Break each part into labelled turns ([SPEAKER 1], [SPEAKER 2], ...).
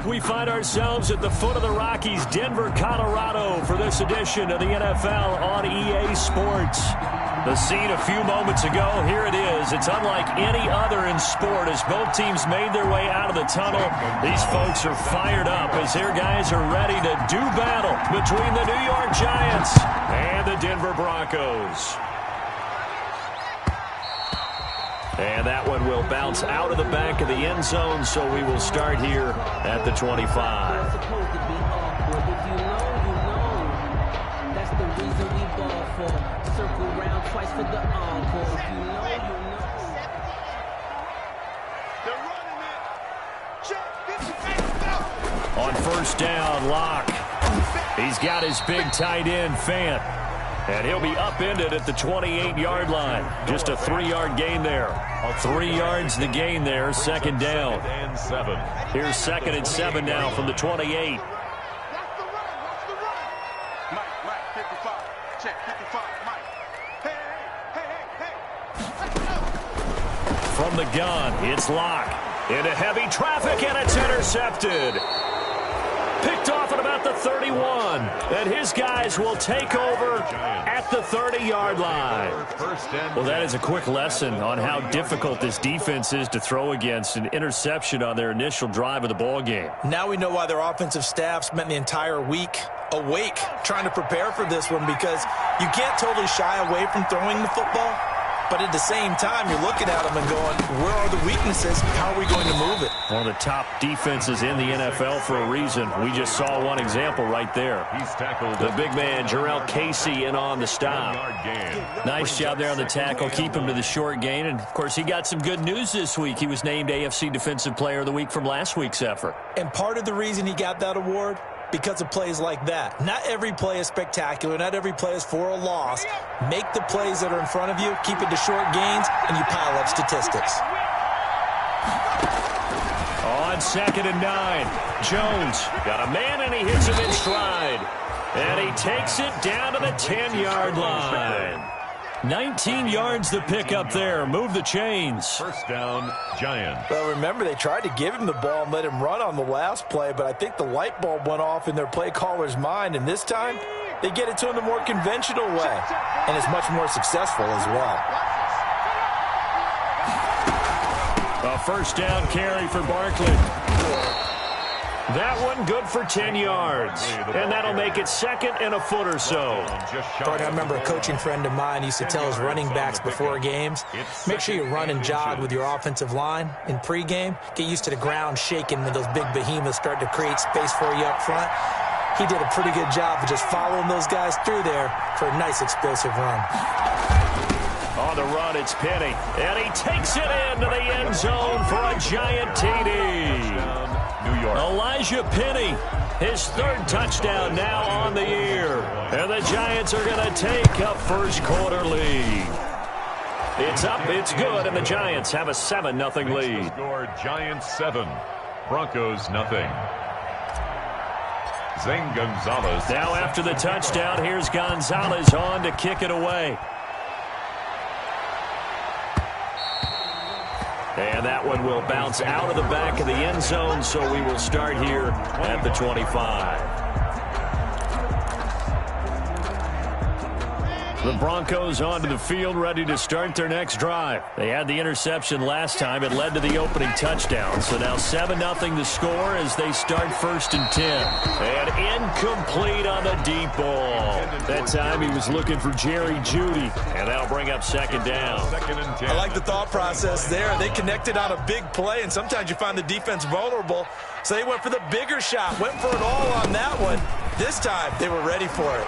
[SPEAKER 1] We find ourselves at the foot of the Rockies, Denver, Colorado, for this edition of the NFL on EA Sports. The scene a few moments ago, here it is. It's unlike any other in sport as both teams made their way out of the tunnel. These folks are fired up as their guys are ready to do battle between the New York Giants and the Denver Broncos. And that one will bounce out of the back of the end zone, so we will start here at the 25. On first down, Locke. He's got his big tight end, Fant. And he'll be upended at the 28-yard line. Just a 3-yard gain there. 3 yards the gain there, second down. Here's 2nd and 7 now from the 28.
[SPEAKER 2] Mike, 55. Check, 55, Mike. Hey.
[SPEAKER 1] From the gun, it's Locke. Into heavy traffic, and it's intercepted. Picked off at about the 31. And his guys will take over at the 30-yard line. Well, that is a quick lesson on how difficult this defense is to throw against. An interception on their initial drive of the ball game.
[SPEAKER 3] Now we know why their offensive staff spent the entire week awake trying to prepare for this one, because you can't totally shy away from throwing the football. But at the same time, you're looking at them and going, where are the weaknesses? How are we going to move it?
[SPEAKER 1] One of the top defenses in the NFL for a reason. We just saw one example right there.
[SPEAKER 4] He's tackled.
[SPEAKER 1] The big man, Jarrell Casey, in on the stop. Nice job there on the tackle. Keep him to the short gain. And, of course, he got some good news this week. He was named AFC Defensive Player of the Week from last week's effort.
[SPEAKER 3] And part of the reason he got that award, because of plays like that. Not every play is spectacular. Not every play is for a loss. Make the plays that are in front of you, keep it to short gains, and you pile up statistics.
[SPEAKER 1] On 2nd and 9, Jones got a man, and he hits him in stride. And he takes it down to the 10-yard line. 19 yards the pick up there. Move the chains.
[SPEAKER 4] First down, Giants.
[SPEAKER 3] Well, remember, they tried to give him the ball and let him run on the last play, but I think the light bulb went off in their play caller's mind, and this time they get it to him the more conventional way, and it's much more successful as well.
[SPEAKER 1] A first down carry for Barkley. That one good for 10 yards. And that'll make it 2nd and a foot or so.
[SPEAKER 3] I remember a coaching friend of mine used to tell his running backs before games, make sure you run and jog with your offensive line in pregame. Get used to the ground shaking when those big behemoths start to create space for you up front. He did a pretty good job of just following those guys through there for a nice explosive run.
[SPEAKER 1] On the run, it's Penny. And he takes it into the end zone for a giant TD.
[SPEAKER 4] New York.
[SPEAKER 1] Elijah Penny, his 3rd touchdown now on the year. And the Giants are going to take a first-quarter lead. It's up, it's good, and the Giants have a 7-0 lead.
[SPEAKER 4] Score Giants 7, Broncos nothing. Zane Gonzalez.
[SPEAKER 1] Now after the touchdown, here's Gonzalez on to kick it away. And that one will bounce out of the back of the end zone, so we will start here at the 25. The Broncos onto the field, ready to start their next drive. They had the interception last time. It led to the opening touchdown. So now 7-0 the score as they start 1st and 10. And incomplete on the deep ball. That time he was looking for Jerry Jeudy. And that'll bring up 2nd down.
[SPEAKER 4] 2nd and 10.
[SPEAKER 3] I like the thought process there. They connected on a big play, and sometimes you find the defense vulnerable. So they went for the bigger shot, went for it all on that one. This time, they were ready for it.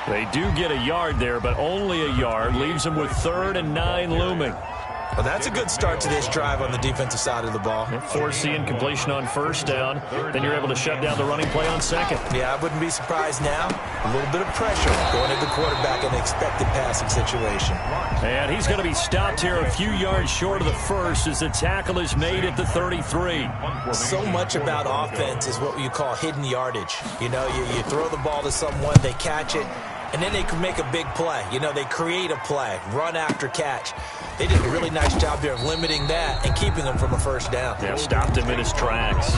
[SPEAKER 1] They do get a yard there, but only a yard. Leaves them with 3rd and 9 looming.
[SPEAKER 3] Well, that's a good start to this drive on the defensive side of the ball.
[SPEAKER 1] Force the incompletion on 1st down. Then you're able to shut down the running play on 2nd.
[SPEAKER 3] Yeah, I wouldn't be surprised now. A little bit of pressure going at the quarterback in an expected passing situation.
[SPEAKER 1] And he's going to be stopped here a few yards short of the first as the tackle is made at the 33.
[SPEAKER 3] So much about offense is what you call hidden yardage. You know, you throw the ball to someone, they catch it, and then they can make a big play. You know, they create a play, run after catch. They did a really nice job there of limiting that and keeping him from a first down.
[SPEAKER 1] Yeah, stopped him in his tracks.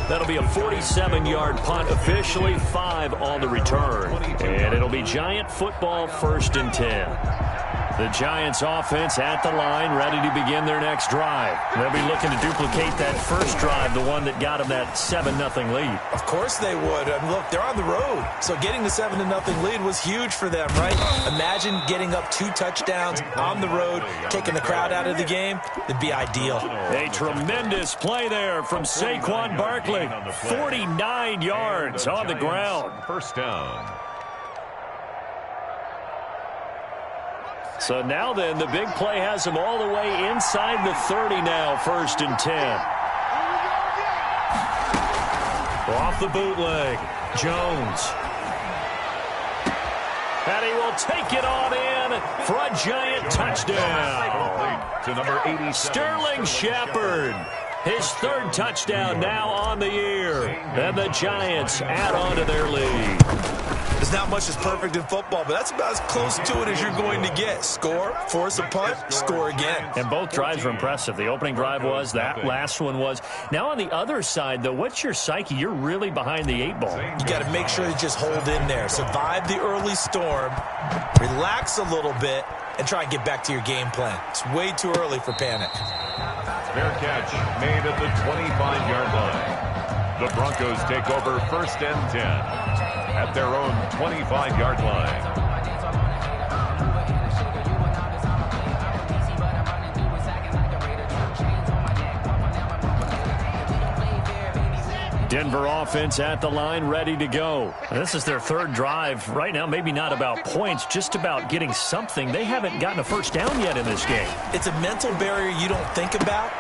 [SPEAKER 1] That'll be a 47-yard punt, officially 5 on the return. And it'll be Giant football, 1st and 10. The Giants offense at the line, ready to begin their next drive. They'll be looking to duplicate that first drive, the one that got them that 7-0 lead.
[SPEAKER 3] Of course they would. I mean, look, they're on the road. So getting the 7-0 lead was huge for them, right? Imagine getting up 2 touchdowns on the road, taking the crowd out of the game. It'd be ideal.
[SPEAKER 1] A tremendous play there from Saquon Barkley. 49 yards on the ground.
[SPEAKER 4] First down.
[SPEAKER 1] So now then, the big play has him all the way inside the 30 now, 1st and 10. Off the bootleg, Jones. And he will take it on in for a Giant touchdown.
[SPEAKER 4] To number 87.
[SPEAKER 1] Sterling Shepard. His 3rd touchdown now on the year. And the Giants add on to their lead.
[SPEAKER 3] There's not much that's perfect in football, but that's about as close to it as you're going to get. Score, force a punt, score again.
[SPEAKER 1] And both drives were impressive. The opening drive was, that last one was. Now on the other side, though, what's your psyche? You're really behind the 8 ball.
[SPEAKER 3] You got to make sure you just hold in there. Survive the early storm, relax a little bit, and try and get back to your game plan. It's way too early for panic.
[SPEAKER 4] Fair catch made at the 25-yard line. The Broncos take over 1st and 10 at their own 25-yard line.
[SPEAKER 1] Denver offense at the line, ready to go. This is their 3rd drive. Right now, maybe not about points, just about getting something. They haven't gotten a first down yet in this game.
[SPEAKER 3] It's a mental barrier you don't think about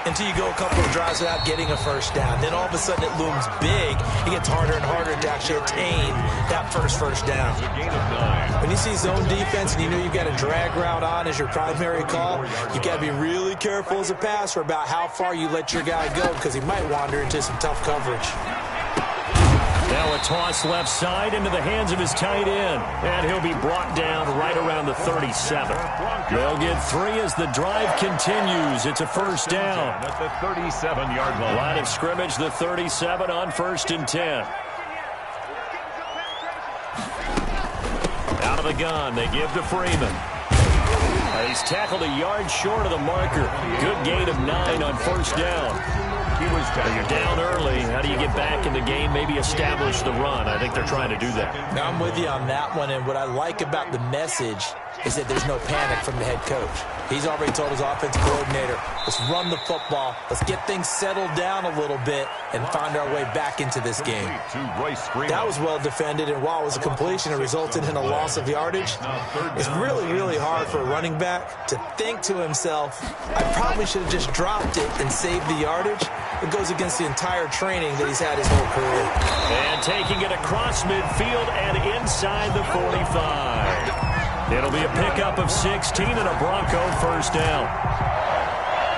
[SPEAKER 3] until you go a couple of drives without getting a first down. Then all of a sudden it looms big. It gets harder and harder to actually attain that first down. When you see zone defense and you know you've got a drag route on as your primary call, you've got to be really careful as a passer about how far you let your guy go because he might wander into some tough coverage.
[SPEAKER 1] Now a toss left side into the hands of his tight end. And he'll be brought down right around the 37. They'll get 3 as the drive continues. It's a first down.
[SPEAKER 4] At the 37-yard line.
[SPEAKER 1] Line of scrimmage, the 37 on 1st and 10. Out of the gun, they give to Freeman. He's tackled a yard short of the marker. Good gain of 9 on 1st down. You're down early. How do you get back in the game? Maybe establish the run. I think they're trying to do that.
[SPEAKER 3] Now, I'm with you on that one, and what I like about the message is that there's no panic from the head coach. He's already told his offensive coordinator, let's run the football, let's get things settled down a little bit and find our way back into this game. That was well defended, and while it was a completion, it resulted in a loss of yardage. It's really, really hard for a running back to think to himself, I probably should have just dropped it and saved the yardage. It goes against the entire training that he's had his whole career.
[SPEAKER 1] And taking it across midfield and inside the 45. It'll be a pickup of 16 and a Bronco first down.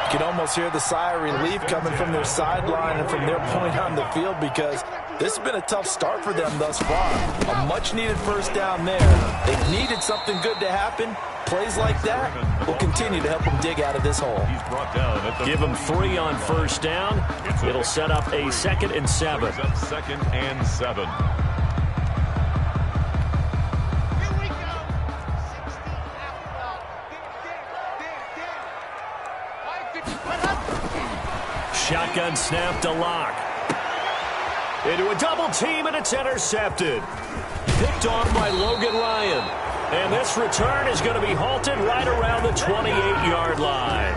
[SPEAKER 3] You can almost hear the sigh of relief coming from their sideline and from their point on the field because this has been a tough start for them thus far. A much-needed first down there. They've needed something good to happen. Plays like that will continue to help them dig out of this hole.
[SPEAKER 1] Give them 3 on first down. It'll set up a 2nd and 7.
[SPEAKER 4] 2nd and 7.
[SPEAKER 1] Shotgun snap to Locke. Into a double team, and it's intercepted. Picked off by Logan Ryan. And this return is going to be halted right around the 28-yard line.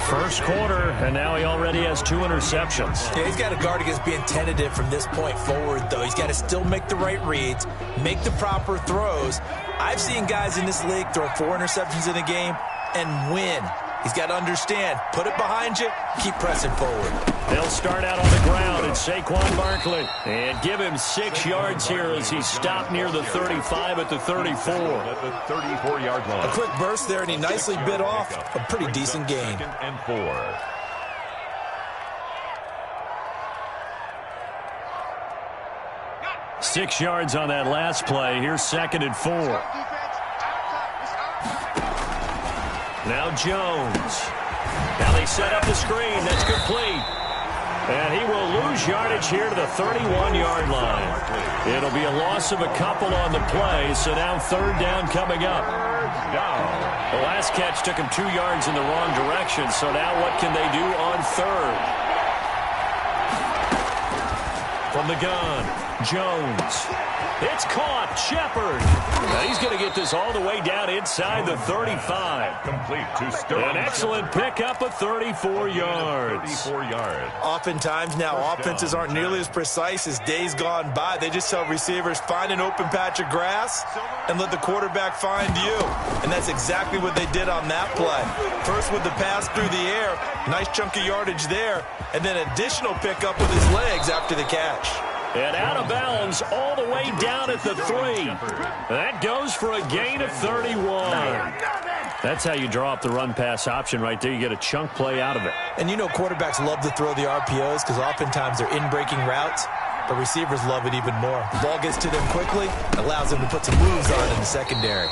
[SPEAKER 1] First quarter, and now he already has 2 interceptions.
[SPEAKER 3] Yeah, he's got to guard against being tentative from this point forward, though. He's got to still make the right reads, make the proper throws. I've seen guys in this league throw 4 interceptions in a game and win. He's got to understand, put it behind you, keep pressing forward.
[SPEAKER 1] They'll start out on the ground, and Saquon Barkley. And give him 6 yards here as he's stopped near the 35 at the 34.
[SPEAKER 4] At the 34-yard line.
[SPEAKER 3] A quick burst there, and he nicely bit off a pretty decent gain.
[SPEAKER 4] 2nd and 4.
[SPEAKER 1] 6 yards on that last play. Here's 2nd and 4. Now Jones. Now they set up the screen. That's complete. And he will lose yardage here to the 31-yard line. It'll be a loss of a couple on the play, so now third down coming up. The last catch took him 2 yards in the wrong direction, so now what can they do on third? From the gun, Jones. It's caught. Shepard. Now he's going to get this all the way down inside the 35.
[SPEAKER 4] Complete to Sterling.
[SPEAKER 1] An excellent pickup of 34 yards.
[SPEAKER 4] 34 yards.
[SPEAKER 5] Oftentimes now offenses aren't nearly as precise as days gone by. They just tell receivers, find an open patch of grass and let the quarterback find you. And that's exactly what they did on that play. First with the pass through the air, nice chunk of yardage there, and then additional pickup with his legs after the catch.
[SPEAKER 1] And out of bounds all the way down at the 3. That goes for a gain of 31. That's how you draw up the run-pass option right there. You get a chunk play out of it.
[SPEAKER 3] And you know quarterbacks love to throw the RPOs because oftentimes they're in-breaking routes, but receivers love it even more. The ball gets to them quickly, allows them to put some moves on in the secondary.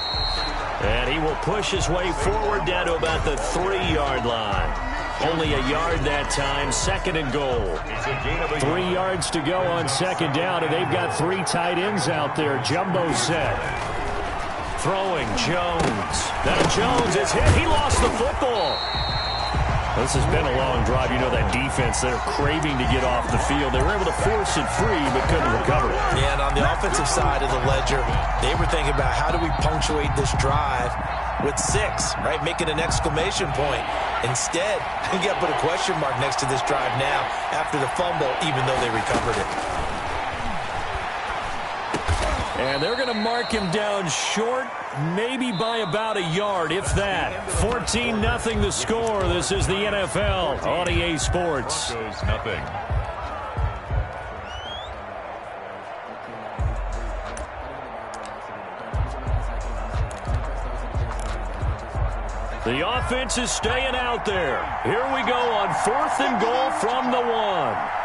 [SPEAKER 1] And he will push his way forward down to about the 3-yard line. Only a yard that time, second and goal. 3 yards to go on second down, and they've got 3 tight ends out there. Jumbo set. Throwing, Jones. Now Jones is hit. He lost the football. This has been a long drive. You know that defense, they're craving to get off the field. They were able to force it free, but couldn't recover it.
[SPEAKER 3] Yeah, and on the offensive side of the ledger, they were thinking about how do we punctuate this drive with 6, right? Making an exclamation point. Instead, you got to put a question mark next to this drive now after the fumble, even though they recovered it.
[SPEAKER 1] And they're going to mark him down short, maybe by about a yard, if that. 14-0 the score. This is the NFL on EA Sports.
[SPEAKER 4] Nothing.
[SPEAKER 1] The offense is staying out there. Here we go on 4th and goal from the 1.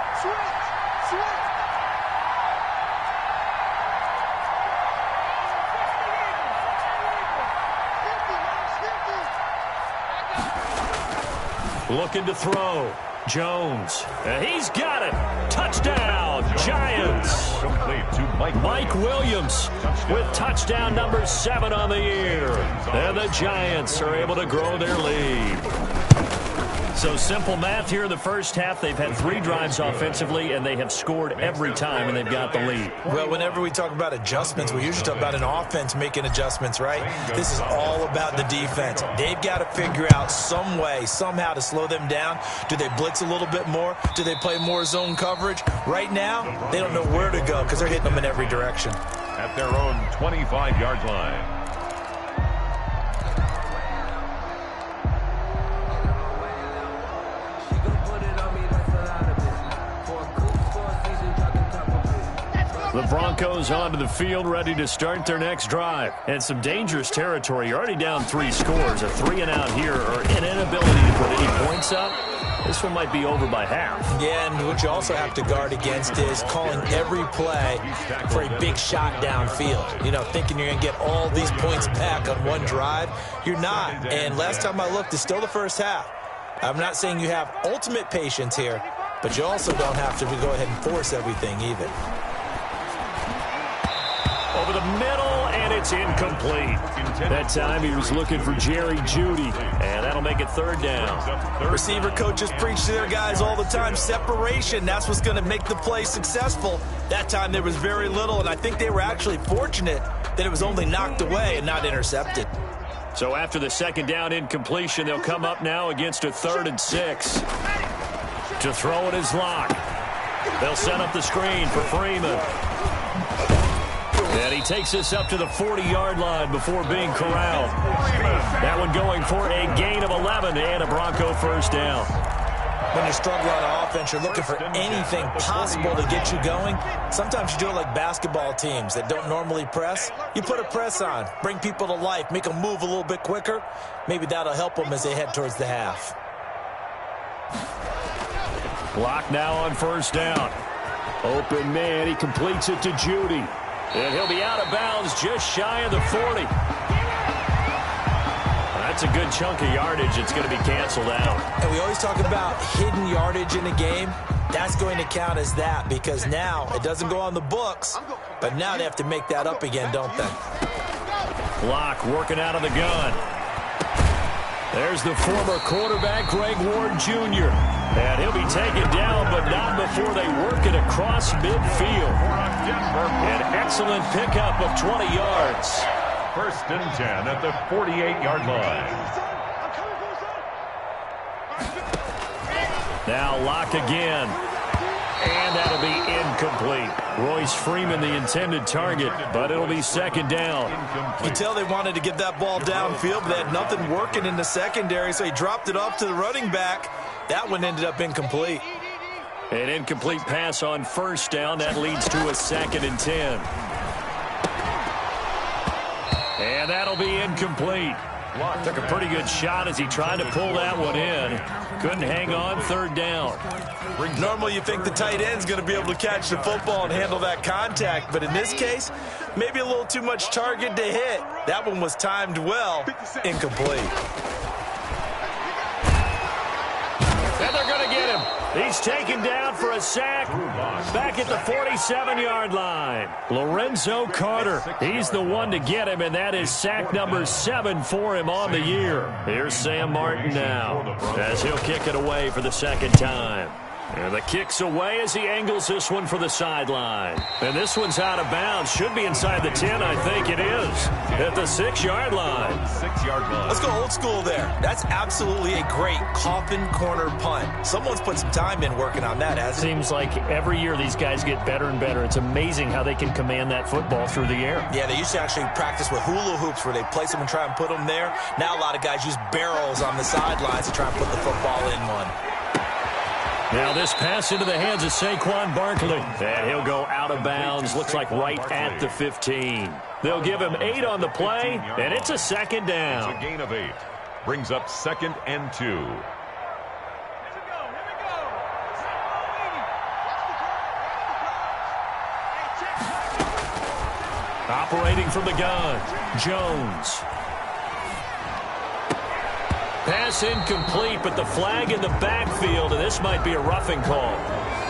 [SPEAKER 1] Looking to throw. Jones. He's got it. Touchdown, Giants.
[SPEAKER 4] Complete to
[SPEAKER 1] Mike Williams with touchdown number 7 on the year. And the Giants are able to grow their lead. So simple math here in the first half. They've had 3 drives offensively, and they have scored every time, and they've got the lead.
[SPEAKER 3] Well, whenever we talk about adjustments, we usually talk about an offense making adjustments, right? This is all about the defense. They've got to figure out some way, somehow to slow them down. Do they blitz a little bit more? Do they play more zone coverage? Right now, they don't know where to go because they're hitting them in every direction.
[SPEAKER 4] At their own 25-yard line.
[SPEAKER 1] The Broncos onto the field, ready to start their next drive. And some dangerous territory. You're already down 3 scores. A 3-and-out here, or an inability to put any points up. This one might be over by half.
[SPEAKER 3] Yeah, and what you also have to guard against is calling every play for a big shot downfield. You know, thinking you're going to get all these points back on one drive. You're not. And last time I looked, it's still the first half. I'm not saying you have ultimate patience here, but you also don't have to go ahead and force everything either.
[SPEAKER 1] Over the middle, and it's incomplete. That time he was looking for Jerry Jeudy, and that'll make it 3rd down.
[SPEAKER 5] Receiver coaches preach to their guys all the time. Separation, that's what's going to make the play successful. That time there was very little, and I think they were actually fortunate that it was only knocked away and not intercepted.
[SPEAKER 1] So after the 2nd down incompletion, they'll come up now against a 3rd and 6. To throw it is Locke. They'll set up the screen for Freeman. And he takes this up to the 40-yard line before being corralled. That one going for a gain of 11 and a Bronco 1st down.
[SPEAKER 3] When you're struggling on offense, you're looking for anything possible to get you going. Sometimes you do it like basketball teams that don't normally press. You put a press on, bring people to life, make them move a little bit quicker. Maybe that'll help them as they head towards the half.
[SPEAKER 1] Block now on 1st down. Open man, he completes it to Jeudy. And he'll be out of bounds just shy of the 40. That's a good chunk of yardage. It's going to be canceled out.
[SPEAKER 3] And we always talk about hidden yardage in a game. That's going to count as that because now it doesn't go on the books, but now they have to make that up again, don't they?
[SPEAKER 1] Locke working out of the gun. There's the former quarterback, Greg Ward Jr. And he'll be taken down, but not before they work it across midfield. An excellent pickup of 20 yards.
[SPEAKER 4] 1st and 10 at the 48-yard line.
[SPEAKER 1] Now Locke again. And that'll be incomplete. Royce Freeman the intended target, but it'll be 2nd down.
[SPEAKER 5] You tell they wanted to get that ball downfield, but they had nothing working in the secondary, so he dropped it off to the running back. That one ended up incomplete.
[SPEAKER 1] An incomplete pass on 1st down. That leads to a 2nd and 10. And that'll be incomplete. Took a pretty good shot as he tried to pull that one in. Couldn't hang on 3rd down.
[SPEAKER 5] Normally you think the tight end's going to be able to catch the football and handle that contact, but in this case, maybe a little too much target to hit. That one was timed well. Incomplete.
[SPEAKER 1] And they're going to get him. He's taken down for a sack back at the 47-yard line. Lorenzo Carter, he's the one to get him, and that is sack number 7 for him on the year. Here's Sam Martin now as he'll kick it away for the 2nd time. And the kick's away as he angles this one for the sideline. And this one's out of bounds. Should be inside the 10, I think it is. At the 6-yard line.
[SPEAKER 4] 6-yard line.
[SPEAKER 5] Let's go old school there. That's absolutely a great coffin corner punt. Someone's put some time in working on that, hasn't it?
[SPEAKER 1] Seems like every year these guys get better and better. It's amazing how they can command that football through the air.
[SPEAKER 5] Yeah, they used to actually practice with hula hoops where they place them and try and put them there. Now a lot of guys use barrels on the sidelines to try and put the football in one.
[SPEAKER 1] Now this pass into the hands of Saquon Barkley. And he'll go out of bounds. Looks like right at the 15. They'll give him 8 on the play, and it's a 2nd down.
[SPEAKER 4] It's a gain of 8. Brings up 2nd and 2.
[SPEAKER 1] Operating from the gun, Jones. Pass incomplete, but the flag in the backfield, and this might be a roughing call.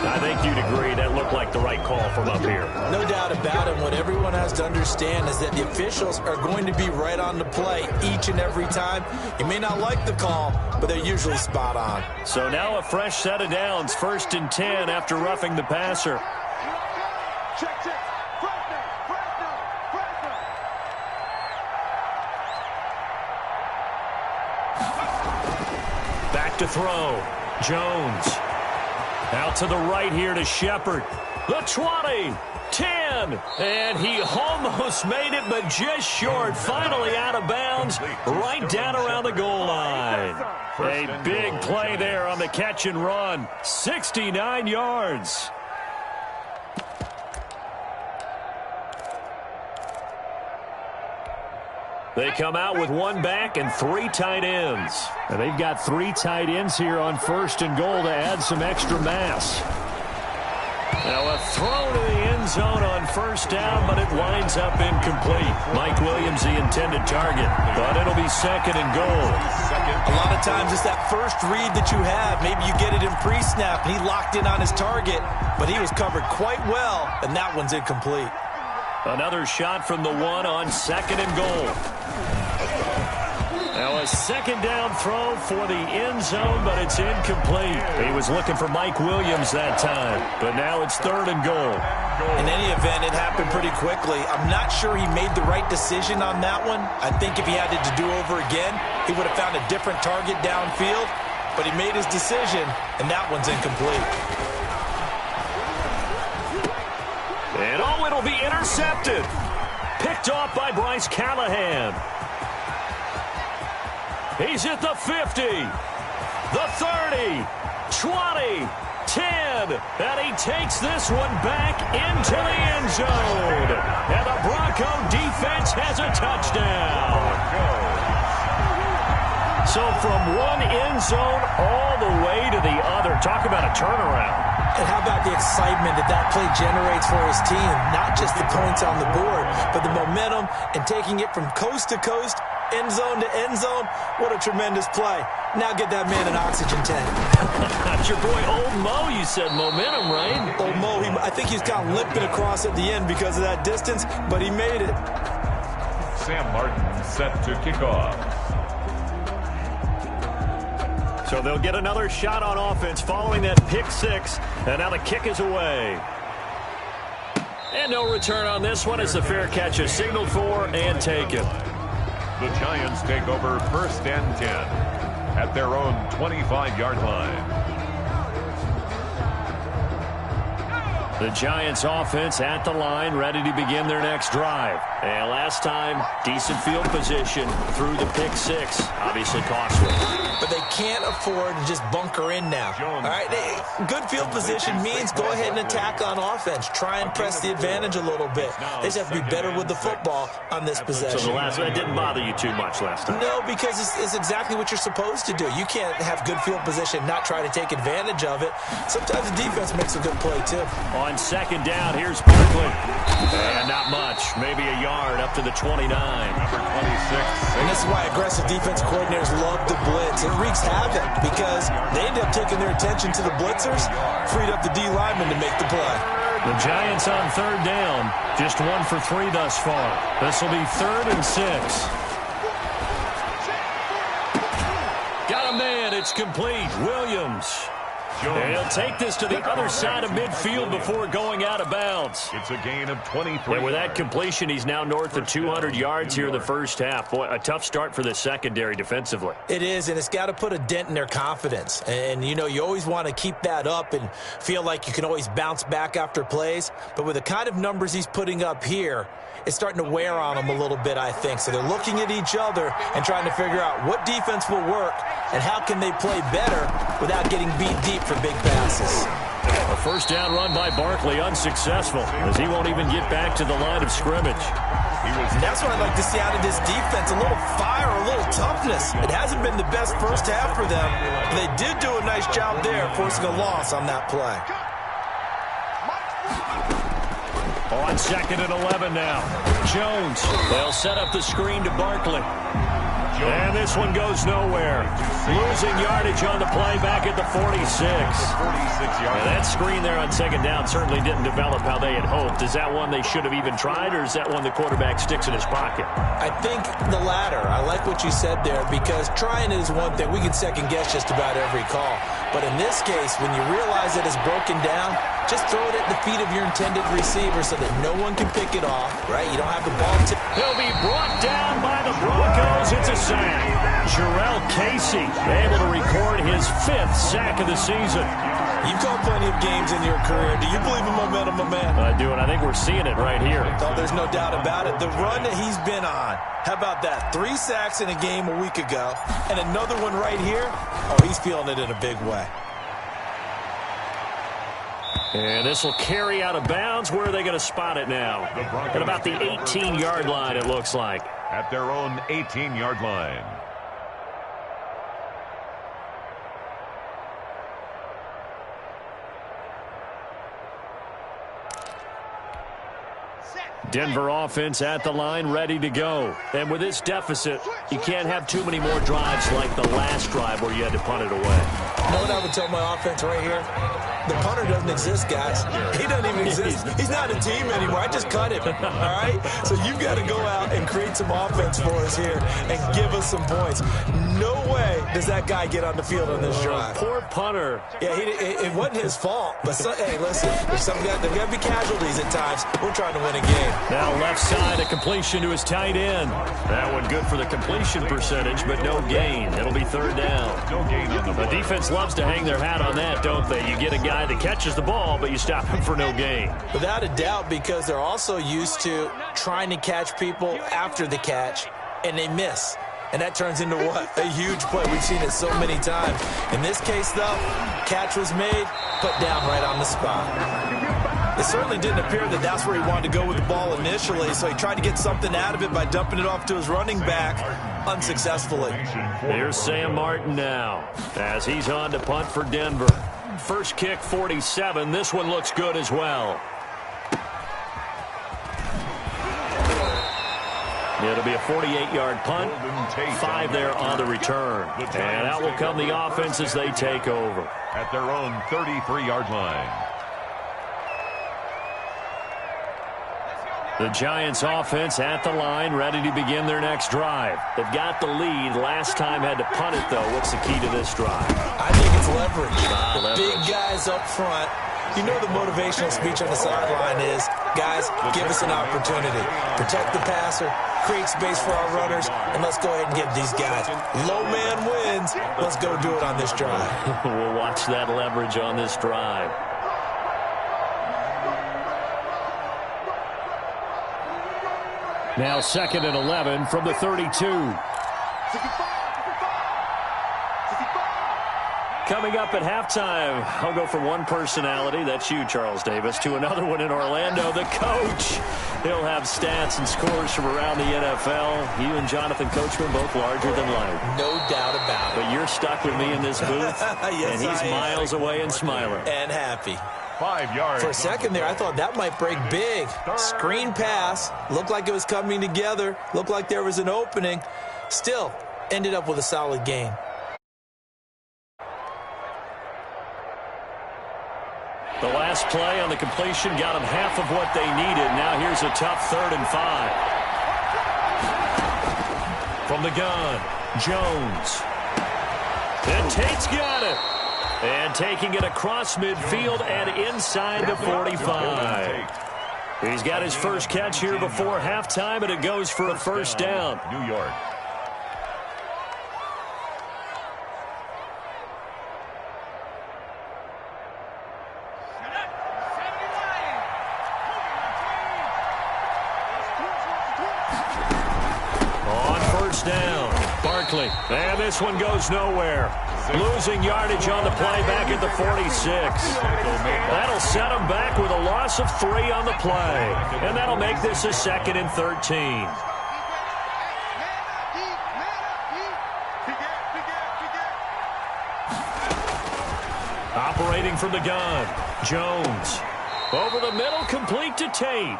[SPEAKER 1] I think you'd agree that looked like the right call from up here.
[SPEAKER 3] No doubt about it. What everyone has to understand is that the officials are going to be right on the play each and every time. You may not like the call, but they're usually spot on.
[SPEAKER 1] So now a fresh set of downs, 1st and 10 after roughing the passer.
[SPEAKER 2] Check.
[SPEAKER 1] Back to throw. Jones. Out to the right here to Shepard. The 20. 10. And he almost made it, but just short. Finally out of bounds. Right down around the goal line. A big play there on the catch and run. 69 yards. They come out with 1 back and 3 tight ends. And they've got 3 tight ends here on 1st and goal to add some extra mass. Now a throw to the end zone on 1st down, but it winds up incomplete. Mike Williams, the intended target, but it'll be 2nd and goal.
[SPEAKER 5] A lot of times it's that first read that you have. Maybe you get it in pre-snap, and he locked in on his target, but he was covered quite well, and that one's incomplete.
[SPEAKER 1] Another shot from the 1 on 2nd and goal. Now a 2nd down throw for the end zone, but it's incomplete. He was looking for Mike Williams that time, but now it's 3rd and goal.
[SPEAKER 5] In any event, it happened pretty quickly. I'm not sure he made the right decision on that one. I think if he had it to do over again, he would have found a different target downfield, but he made his decision, and that one's incomplete.
[SPEAKER 1] And it'll be intercepted. Picked off by Bryce Callahan. He's at the 50, the 30, 20, 10, and he takes this one back into the end zone. And the Bronco defense has a touchdown. So from one end zone all the way to the other. Talk about a turnaround.
[SPEAKER 3] And how about the excitement that play generates for his team? Not just the points on the board, but the momentum and taking it from coast to coast end zone to end zone. What a tremendous play. Now get that man an oxygen tank.
[SPEAKER 1] That's your boy Old Mo, you said. Momentum, right?
[SPEAKER 3] Old Mo, I think he's kind of limping across at the end because of that distance, but he made it.
[SPEAKER 4] Sam Martin set to kick off.
[SPEAKER 1] So they'll get another shot on offense following that pick six, and now the kick is away. And no return on this one as the fair catch is signaled for and taken.
[SPEAKER 4] The Giants take over 1st and 10 at their own 25-yard line.
[SPEAKER 1] The Giants offense at the line, ready to begin their next drive. And last time, decent field position through the pick six. Obviously costly.
[SPEAKER 3] But they can't afford to just bunker in now. All right, good field position means go ahead and attack on offense. Try and press the advantage a little bit. They just have to be better with the football on this possession.
[SPEAKER 1] So that didn't bother you too much last time?
[SPEAKER 3] No, because it's exactly what you're supposed to do. You can't have good field position, not try to take advantage of it. Sometimes the defense makes a good play, too.
[SPEAKER 1] On 2nd down, here's Barkley. And not much. Maybe a yard up to the 29.
[SPEAKER 4] Number 26.
[SPEAKER 3] And this is why aggressive defense coordinators love the blitz. It wreaks havoc because they end up taking their attention to the blitzers, freed up the D lineman to make the play.
[SPEAKER 1] The Giants on 3rd down. Just 1 for 3 thus far. This will be 3rd and 6. Got a man. It's complete. Williams. They'll take this to the other side of midfield before going out of bounds.
[SPEAKER 4] It's a gain of 23.
[SPEAKER 1] And with that completion, he's now north of 200 yards here in the first half. Boy, a tough start for the secondary defensively.
[SPEAKER 3] It is, and it's got to put a dent in their confidence. And, you know, you always want to keep that up and feel like you can always bounce back after plays. But with the kind of numbers he's putting up here, it's starting to wear on them a little bit, I think. So they're looking at each other and trying to figure out what defense will work and how can they play better without getting beat deep for big passes.
[SPEAKER 1] A first down run by Barkley, unsuccessful, as he won't even get back to the line of scrimmage.
[SPEAKER 3] And that's what I'd like to see out of this defense, a little fire, a little toughness. It hasn't been the best first half for them, but they did do a nice job there, forcing a loss on that play.
[SPEAKER 1] On 2nd and 11 now. Jones. They'll set up the screen to Barkley. And this one goes nowhere. Losing yardage on the play back at the 46. And that screen there on 2nd down certainly didn't develop how they had hoped. Is that one they should have even tried, or is that one the quarterback sticks in his pocket?
[SPEAKER 3] I think the latter. I like what you said there, because trying is one thing. We can second guess just about every call. But in this case, when you realize that it's broken down, just throw it at the feet of your intended receiver so that no one can pick it off, right? You don't have the ball.
[SPEAKER 1] He'll be brought down by the Broncos. It's a sack. Jarrell Casey able to record his 5th sack of the season.
[SPEAKER 3] You've called plenty of games in your career. Do you believe in momentum, my man?
[SPEAKER 1] I do, and I think we're seeing it right here.
[SPEAKER 3] Oh, there's no doubt about it. The run that he's been on. How about that? 3 sacks in a game a week ago, and another one right here. Oh, he's feeling it in a big way.
[SPEAKER 1] And this will carry out of bounds. Where are they going to spot it now? At about the 18-yard line, it looks like.
[SPEAKER 4] At their own 18-yard line.
[SPEAKER 1] Denver offense at the line, ready to go. And with this deficit, you can't have too many more drives like the last drive where you had to punt it away.
[SPEAKER 3] You know what I would tell my offense right here? The punter doesn't exist, guys. He doesn't even exist. He's not a team anymore. I just cut him, all right? So you've got to go out and create some offense for us here and give us some points. No way does that guy get on the field on this drive.
[SPEAKER 1] Poor punter.
[SPEAKER 3] Yeah, it wasn't his fault. But, hey, listen, there's got to be casualties at times. We're trying to win a game.
[SPEAKER 1] Now left side, a completion to his tight end. That one good for the completion percentage, but no gain. It'll be 3rd down.
[SPEAKER 4] No gain on the
[SPEAKER 1] The defense loves to hang their hat on that, don't they? You get a guy that catches the ball, but you stop him for no gain.
[SPEAKER 3] Without a doubt, because they're also used to trying to catch people after the catch, and they miss. And that turns into what? A huge play. We've seen it so many times. In this case, though, catch was made, put down right on the spot. It certainly didn't appear that that's where he wanted to go with the ball initially, so he tried to get something out of it by dumping it off to his running back unsuccessfully.
[SPEAKER 1] Here's Sam Martin now as he's on to punt for Denver. First kick, 47. This one looks good as well. It'll be a 48-yard punt, 5 there on the return. And out will come the offense as they take over.
[SPEAKER 4] At their own 33-yard line.
[SPEAKER 1] The Giants offense at the line, ready to begin their next drive. They've got the lead. Last time had to punt it, though. What's the key to this drive?
[SPEAKER 5] I think it's leverage. The
[SPEAKER 1] leverage.
[SPEAKER 5] big guys up front. You know the motivational speech on the sideline is, guys, give us an opportunity. Protect the passer, create space for our runners, and let's go ahead and get these guys. Low man wins. Let's go do it on this drive.
[SPEAKER 1] We'll watch that leverage on this drive. Now 2nd and 11 from the 32. Coming up at halftime, I'll go from one personality, that's you, Charles Davis, to another one in Orlando, the coach. He'll have stats and scores from around the NFL. You and Jonathan Coachman both larger than life.
[SPEAKER 5] No doubt about it.
[SPEAKER 1] But you're stuck with me in this booth,
[SPEAKER 5] Yes,
[SPEAKER 1] and he's miles away and smiling.
[SPEAKER 5] And happy.
[SPEAKER 4] 5 yards.
[SPEAKER 5] For a second there, I thought that might break big. Screen pass. Looked like it was coming together. Looked like there was an opening. Still, ended up with a solid gain.
[SPEAKER 1] The last play on the completion got them half of what they needed. Now here's a tough 3rd and 5. From the gun, Jones. And Tate's got it. And taking it across midfield and inside the 45. He's got his first catch here before halftime, and it goes for a first down.
[SPEAKER 4] New York.
[SPEAKER 1] On first down, Barkley. And this one goes nowhere. Losing yardage on the play back at the 46. That'll set him back with a loss of 3 on the play. And that'll make this a 2nd and 13. Operating from the gun, Jones. Over the middle, complete to Tate.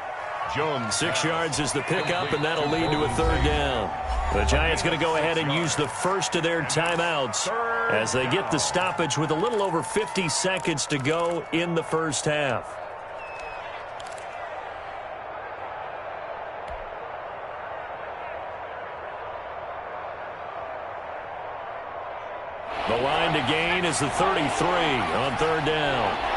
[SPEAKER 4] Jones.
[SPEAKER 1] 6 yards is the pickup, and that'll lead to a 3rd down. The Giants going to go ahead and use the first of their timeouts as they get the stoppage with a little over 50 seconds to go in the first half. The line to gain is the 33 on 3rd down.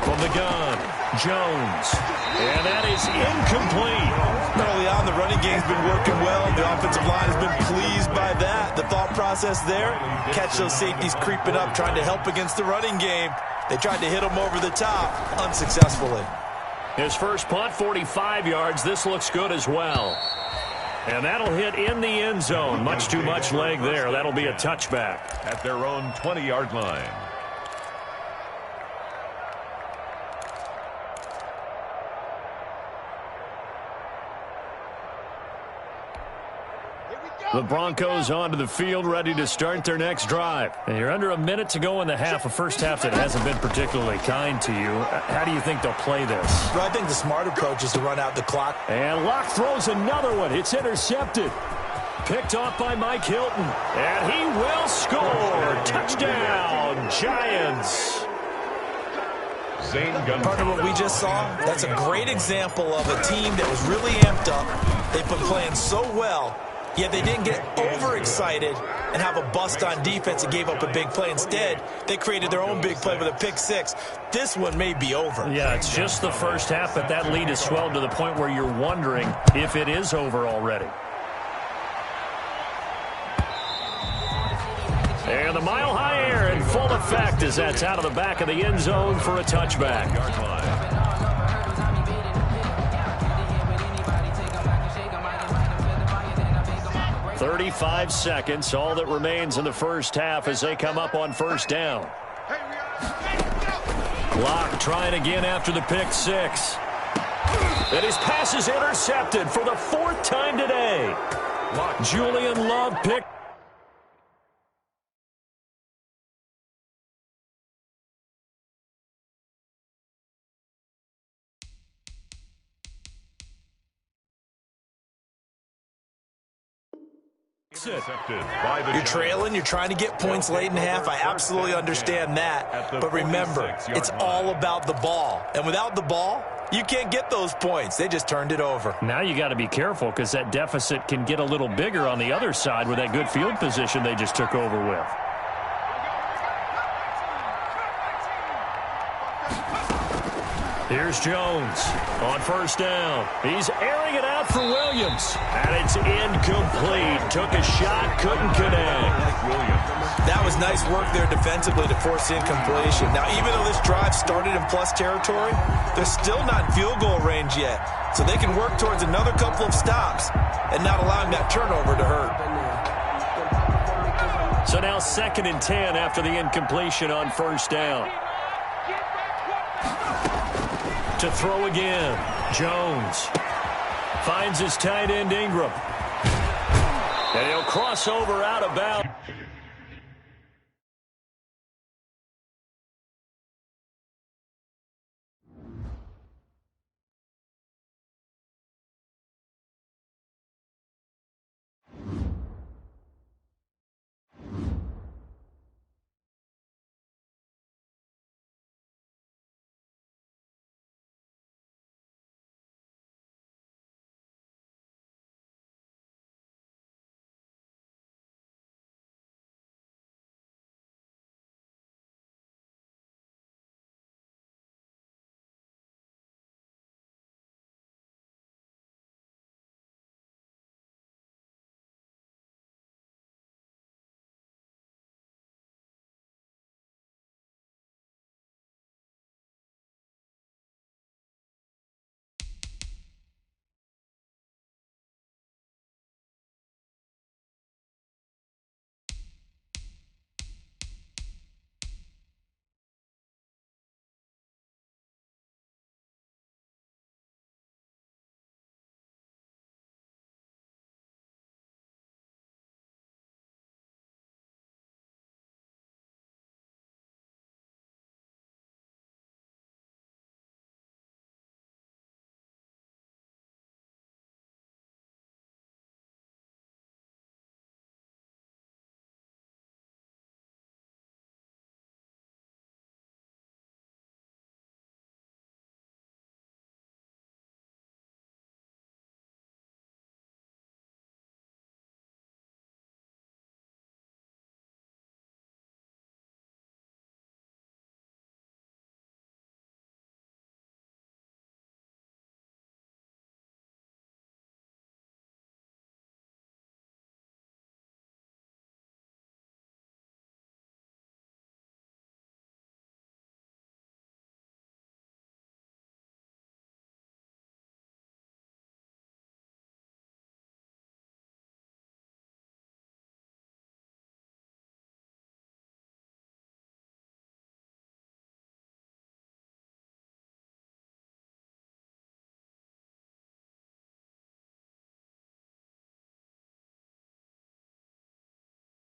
[SPEAKER 1] From the gun, Jones. And that is incomplete.
[SPEAKER 5] Early on, the running game's been working well. The offensive line has been pleased by that. The thought process there, catch those safeties creeping up, trying to help against the running game. They tried to hit them over the top, unsuccessfully.
[SPEAKER 1] His first punt, 45 yards. This looks good as well. And that'll hit in the end zone. Much too much leg there. That'll be a touchback.
[SPEAKER 4] At their own 20-yard line.
[SPEAKER 1] The Broncos onto the field, ready to start their next drive. And you're under a minute to go in the half, a first half that hasn't been particularly kind to you. How do you think they'll play this?
[SPEAKER 5] Well, I think the smart approach is to run out the clock.
[SPEAKER 1] And Locke throws another one. It's intercepted. Picked off by Mike Hilton. And he will score. Touchdown, Giants.
[SPEAKER 5] Part of what we just saw, that's a great example of a team that was really amped up. They've been playing so well. Yet they didn't get overexcited and have a bust on defense and gave up a big play. Instead, they created their own big play with a pick 6. This one may be over.
[SPEAKER 1] Yeah, it's just the first half, but that lead has swelled to the point where you're wondering if it is over already. And the mile-high air in full effect as that's out of the back of the end zone for a touchback. 35 seconds, all that remains in the first half as they come up on first down. Locke trying again after the pick 6. And his pass is intercepted for the 4th time today. Julian Love picked. makes it.
[SPEAKER 5] You're trailing. You're trying to get points late in half. I absolutely understand that. But remember, it's all about the ball. And without the ball, you can't get those points. They just turned it over.
[SPEAKER 1] Now you got to be careful because that deficit can get a little bigger on the other side with that good field position they just took over with. Here's Jones on first down. He's airing it out for Williams. And it's incomplete. Took a shot, couldn't connect.
[SPEAKER 5] That was nice work there defensively to force incompletion. Now, even though this drive started in plus territory, they're still not in field goal range yet. So they can work towards another couple of stops and not allowing that turnover to hurt.
[SPEAKER 1] So now 2nd and 10 after the incompletion on first down. To throw again. Jones finds his tight end Ingram. And he'll cross over out of bounds.